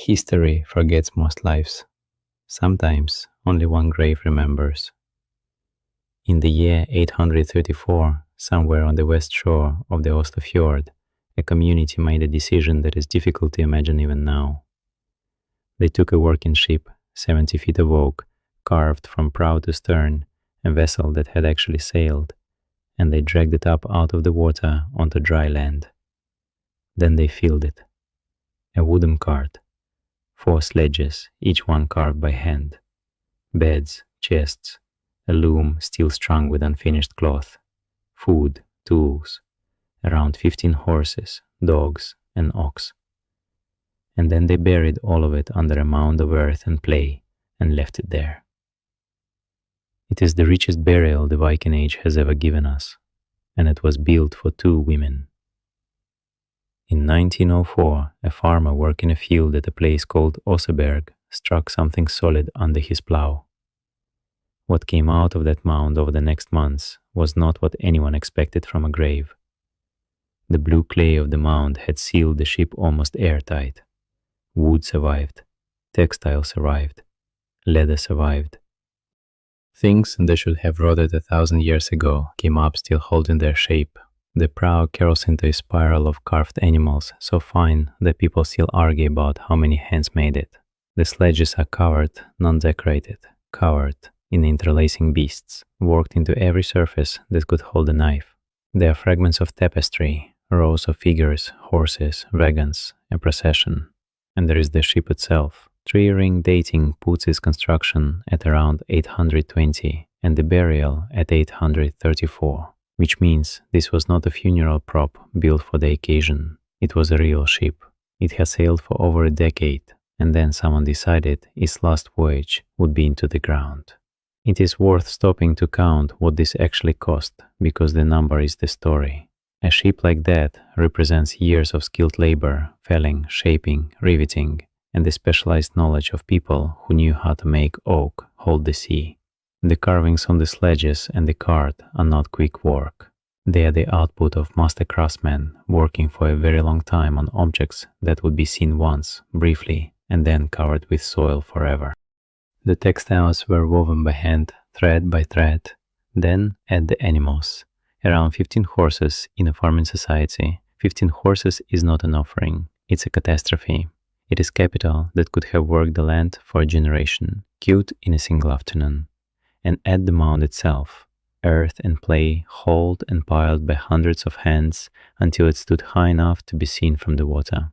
History forgets most lives. Sometimes only one grave remembers. In the year 834, somewhere on the west shore of the Oslo fjord, a community made a decision that is difficult to imagine even now. They took a working ship, 70 feet of oak, carved from prow to stern, a vessel that had actually sailed, and they dragged it up out of the water onto dry land. Then they filled it. A wooden cart, 4 sledges, each one carved by hand, beds, chests, a loom still strung with unfinished cloth, food, tools, around 15 horses, dogs, and ox. And then they buried all of it under a mound of earth and clay and left it there. It is the richest burial the Viking Age has ever given us, and it was built for 2 women. In 1904, a farmer working a field at a place called Oseberg struck something solid under his plow. What came out of that mound over the next months was not what anyone expected from a grave. The blue clay of the mound had sealed the ship almost airtight. Wood survived, textiles survived, leather survived. Things that should have rotted 1,000 years ago came up still holding their shape. The prow curls into a spiral of carved animals so fine that people still argue about how many hands made it. The sledges are covered, non-decorated, covered in interlacing beasts, worked into every surface that could hold a knife. They are fragments of tapestry, rows of figures, horses, wagons, a procession. And there is the ship itself. Tree-ring dating puts its construction at around 820 and the burial at 834, which means this was not a funeral prop built for the occasion. It was a real ship. It has sailed for over a decade, and then someone decided its last voyage would be into the ground. It is worth stopping to count what this actually cost, because the number is the story. A ship like that represents years of skilled labor, felling, shaping, riveting, and the specialized knowledge of people who knew how to make oak hold the sea. The carvings on the sledges and the cart are not quick work. They are the output of master craftsmen working for a very long time on objects that would be seen once, briefly, and then covered with soil forever. The textiles were woven by hand, thread by thread. Then add the animals. Around 15 horses in a farming society. 15 horses is not an offering, it's a catastrophe. It is capital that could have worked the land for a generation, killed in a single afternoon. And add the mound itself, earth and clay hauled and piled by hundreds of hands until it stood high enough to be seen from the water.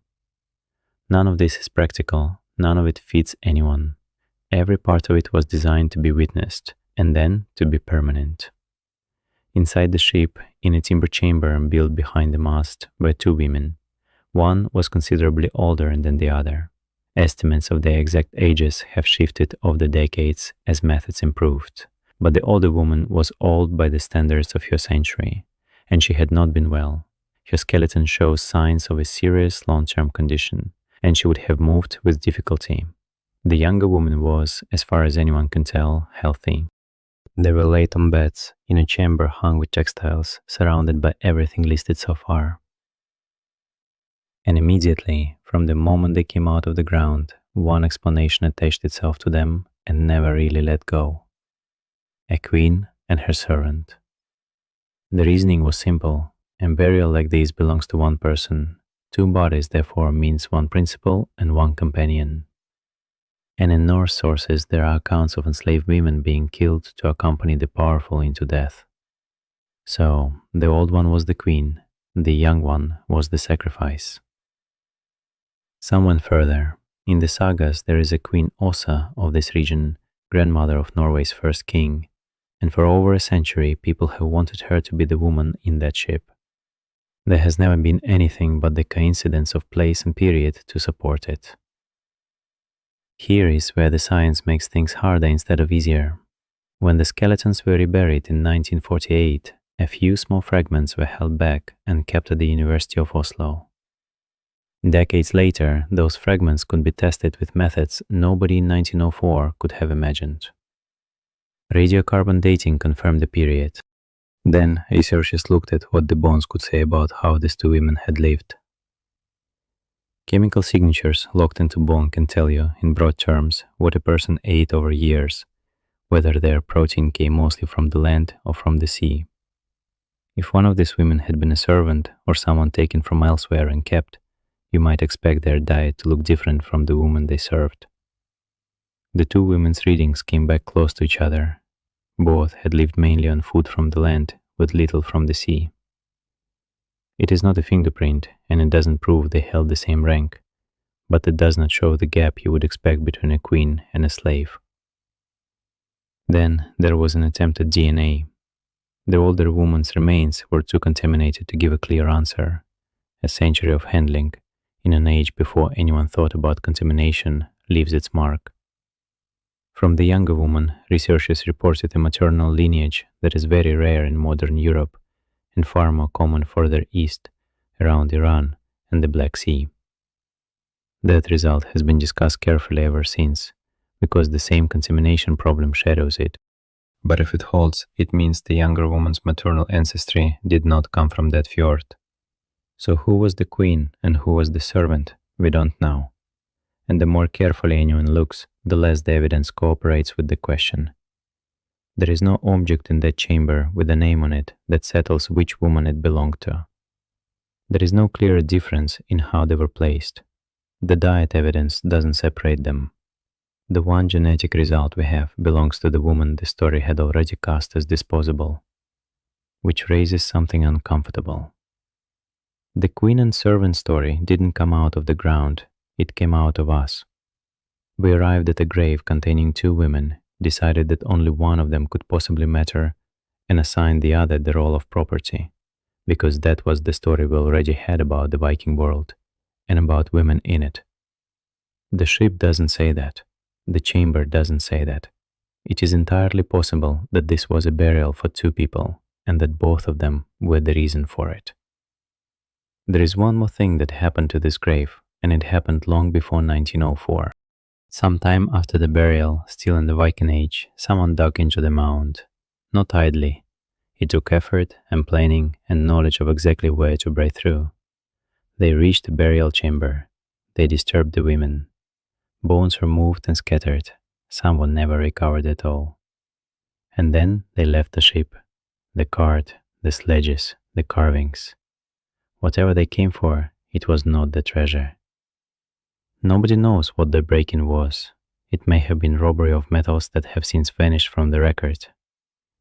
None of this is practical, none of it fits anyone. Every part of it was designed to be witnessed, and then to be permanent. Inside the ship, in a timber chamber built behind the mast, were 2 women. One was considerably older than the other. Estimates of their exact ages have shifted over the decades as methods improved, but the older woman was old by the standards of her century, and she had not been well. Her skeleton shows signs of a serious long-term condition, and she would have moved with difficulty. The younger woman was, as far as anyone can tell, healthy. They were laid on beds in a chamber hung with textiles, surrounded by everything listed so far. And immediately, from the moment they came out of the ground, one explanation attached itself to them and never really let go. A queen and her servant. The reasoning was simple. A burial like this belongs to one person. 2 bodies therefore means 1 principal and 1 companion. And in Norse sources there are accounts of enslaved women being killed to accompany the powerful into death. So, the old one was the queen, the young one was the sacrifice. Some went further. In the sagas there is a Queen Osa of this region, grandmother of Norway's first king, and for over a century people have wanted her to be the woman in that ship. There has never been anything but the coincidence of place and period to support it. Here is where the science makes things harder instead of easier. When the skeletons were reburied in 1948, a few small fragments were held back and kept at the University of Oslo. Decades later, those fragments could be tested with methods nobody in 1904 could have imagined. Radiocarbon dating confirmed the period. Then researchers looked at what the bones could say about how these 2 women had lived. Chemical signatures locked into bone can tell you, in broad terms, what a person ate over years, whether their protein came mostly from the land or from the sea. If one of these women had been a servant or someone taken from elsewhere and kept, you might expect their diet to look different from the woman they served. The two women's readings came back close to each other. Both had lived mainly on food from the land, with little from the sea. It is not a fingerprint, and it doesn't prove they held the same rank, but it does not show the gap you would expect between a queen and a slave. Then there was an attempt at DNA. The older woman's remains were too contaminated to give a clear answer. A century of handling, in an age before anyone thought about contamination, leaves its mark. From the younger woman, researchers reported a maternal lineage that is very rare in modern Europe and far more common further east, around Iran and the Black Sea. That result has been discussed carefully ever since, because the same contamination problem shadows it. But if it holds, it means the younger woman's maternal ancestry did not come from that fjord. So who was the queen and who was the servant, we don't know. And the more carefully anyone looks, the less the evidence cooperates with the question. There is no object in that chamber with a name on it that settles which woman it belonged to. There is no clear difference in how they were placed. The diet evidence doesn't separate them. The one genetic result we have belongs to the woman the story had already cast as disposable, which raises something uncomfortable. The queen and servant story didn't come out of the ground, it came out of us. We arrived at a grave containing two women, decided that only one of them could possibly matter, and assigned the other the role of property, because that was the story we already had about the Viking world, and about women in it. The ship doesn't say that. The chamber doesn't say that. It is entirely possible that this was a burial for two people, and that both of them were the reason for it. There is one more thing that happened to this grave, and it happened long before 1904. Sometime after the burial, still in the Viking Age, someone dug into the mound. Not idly. It took effort and planning and knowledge of exactly where to break through. They reached the burial chamber. They disturbed the women. Bones were moved and scattered. Some were never recovered at all. And then they left the ship, the cart, the sledges, the carvings. Whatever they came for, it was not the treasure. Nobody knows what the break-in was. It may have been robbery of metals that have since vanished from the record.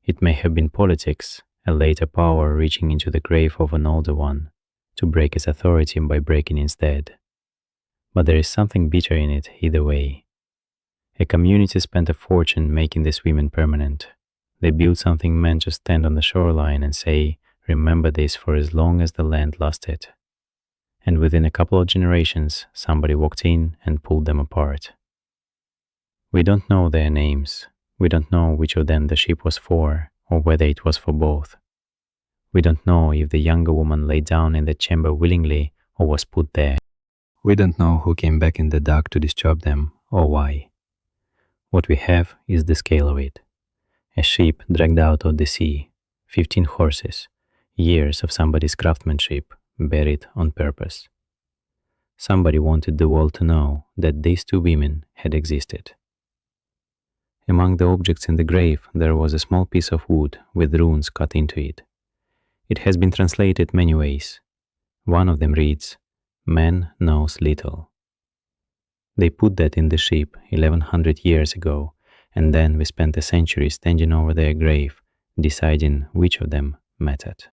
It may have been politics, a later power reaching into the grave of an older one, to break its authority by breaking instead. But there is something bitter in it either way. A community spent a fortune making these women permanent. They built something meant to stand on the shoreline and say, remember this for as long as the land lasted. And within a couple of generations, somebody walked in and pulled them apart. We don't know their names. We don't know which of them the ship was for, or whether it was for both. We don't know if the younger woman lay down in the chamber willingly or was put there. We don't know who came back in the dark to disturb them, or why. What we have is the scale of it. A ship dragged out of the sea, 15 horses, years of somebody's craftsmanship, buried on purpose. Somebody wanted the world to know that these two women had existed. Among the objects in the grave there was a small piece of wood with runes cut into it. It has been translated many ways. One of them reads, "Man knows little." They put that in the ship 1100 years ago, and then we spent a century standing over their grave, deciding which of them mattered.